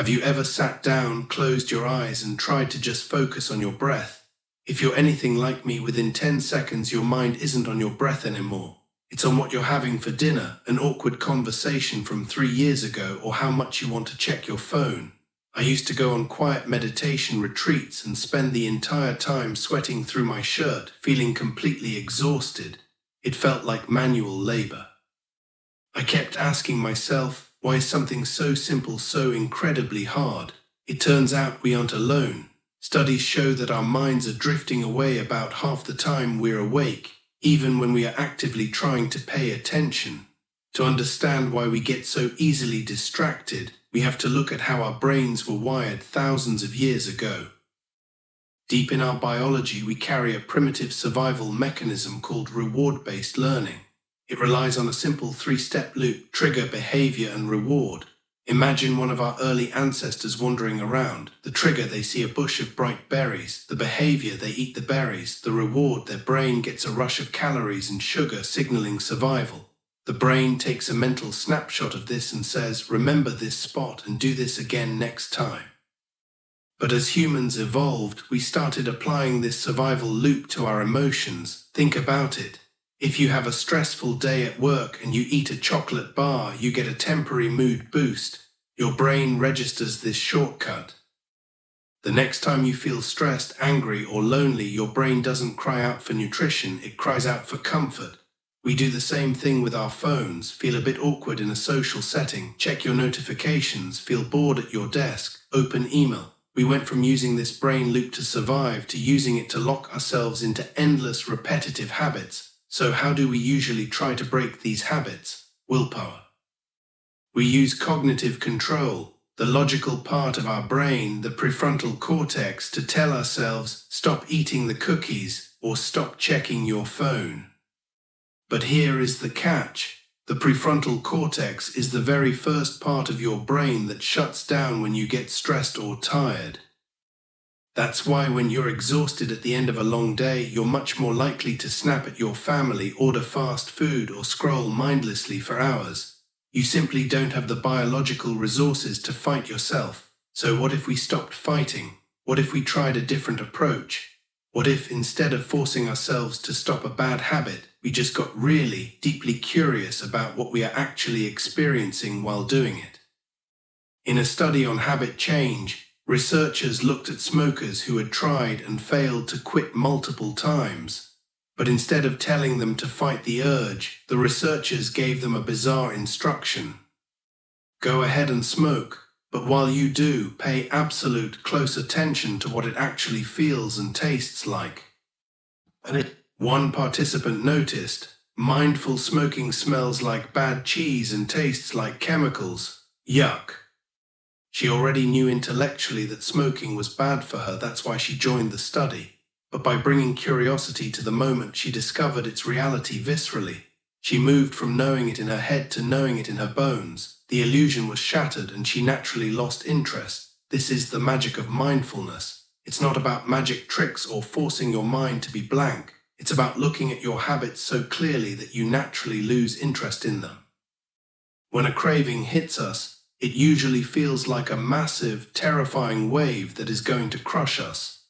Have you ever sat down, closed your eyes, and tried to just focus on your breath? If you're anything like me, within 10 seconds your mind isn't on your breath anymore. It's on what you're having for dinner, an awkward conversation from 3 years ago, or how much you want to check your phone. I used to go on quiet meditation retreats and spend the entire time sweating through my shirt, feeling completely exhausted. It felt like manual labor. I kept asking myself, why is something so simple so incredibly hard? It turns out we aren't alone. Studies show that our minds are drifting away about half the time we're awake, even when we are actively trying to pay attention. To understand why we get so easily distracted, we have to look at how our brains were wired thousands of years ago. Deep in our biology, we carry a primitive survival mechanism called reward-based learning. It relies on a simple 3-step loop: trigger, behavior, and reward. Imagine one of our early ancestors wandering around. The trigger: they see a bush of bright berries. The behavior: they eat the berries. The reward: their brain gets a rush of calories and sugar, signaling survival. The brain takes a mental snapshot of this and says, remember this spot and do this again next time. But as humans evolved, we started applying this survival loop to our emotions. Think about it. If you have a stressful day at work and you eat a chocolate bar, you get a temporary mood boost. Your brain registers this shortcut. The next time you feel stressed, angry, or lonely, your brain doesn't cry out for nutrition, it cries out for comfort. We do the same thing with our phones. Feel a bit awkward in a social setting, check your notifications. Feel bored at your desk, open email. We went from using this brain loop to survive to using it to lock ourselves into endless repetitive habits. So how do we usually try to break these habits? Willpower. We use cognitive control, the logical part of our brain, the prefrontal cortex, to tell ourselves, stop eating the cookies or stop checking your phone. But here is the catch. The prefrontal cortex is the very first part of your brain that shuts down when you get stressed or tired. That's why when you're exhausted at the end of a long day, you're much more likely to snap at your family, order fast food, or scroll mindlessly for hours. You simply don't have the biological resources to fight yourself. So what if we stopped fighting? What if we tried a different approach? What if, instead of forcing ourselves to stop a bad habit, we just got really deeply curious about what we are actually experiencing while doing it? In a study on habit change, researchers looked at smokers who had tried and failed to quit multiple times. But instead of telling them to fight the urge, the researchers gave them a bizarre instruction. Go ahead and smoke, but while you do, pay absolute close attention to what it actually feels and tastes like. One participant noticed, mindful smoking smells like bad cheese and tastes like chemicals. Yuck. She already knew intellectually that smoking was bad for her, that's why she joined the study. But by bringing curiosity to the moment, she discovered its reality viscerally. She moved from knowing it in her head to knowing it in her bones. The illusion was shattered and she naturally lost interest. This is the magic of mindfulness. It's not about magic tricks or forcing your mind to be blank. It's about looking at your habits so clearly that you naturally lose interest in them. When a craving hits us, it usually feels like a massive, terrifying wave that is going to crush us.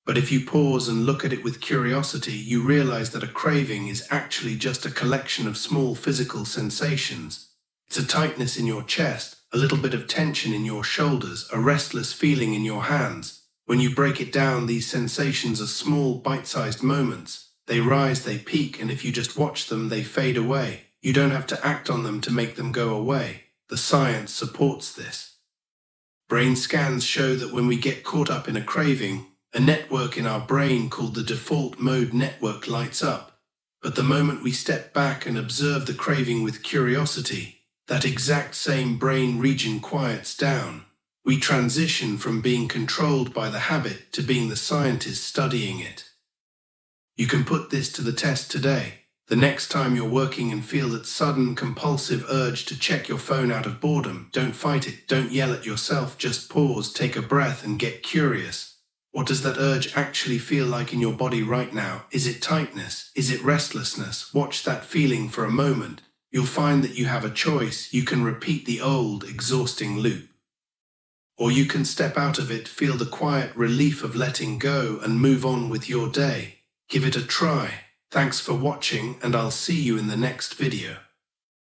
But if you pause and look at it with curiosity, you realize that a craving is actually just a collection of small physical sensations. It's a tightness in your chest, a little bit of tension in your shoulders, a restless feeling in your hands. When you break it down, these sensations are small, bite-sized moments. They rise, they peak, and if you just watch them, they fade away. You don't have to act on them to make them go away. The science supports this. Brain scans show that when we get caught up in a craving, a network in our brain called the default mode network lights up. But the moment we step back and observe the craving with curiosity, that exact same brain region quiets down. We transition from being controlled by the habit to being the scientist studying it. You can put this to the test today. The next time you're working and feel that sudden compulsive urge to check your phone out of boredom, don't fight it, don't yell at yourself, just pause, take a breath and get curious. What does that urge actually feel like in your body right now? Is it tightness? Is it restlessness? Watch that feeling for a moment. You'll find that you have a choice. You can repeat the old, exhausting loop. Or you can step out of it, feel the quiet relief of letting go, and move on with your day. Give it a try. Thanks for watching, and I'll see you in the next video.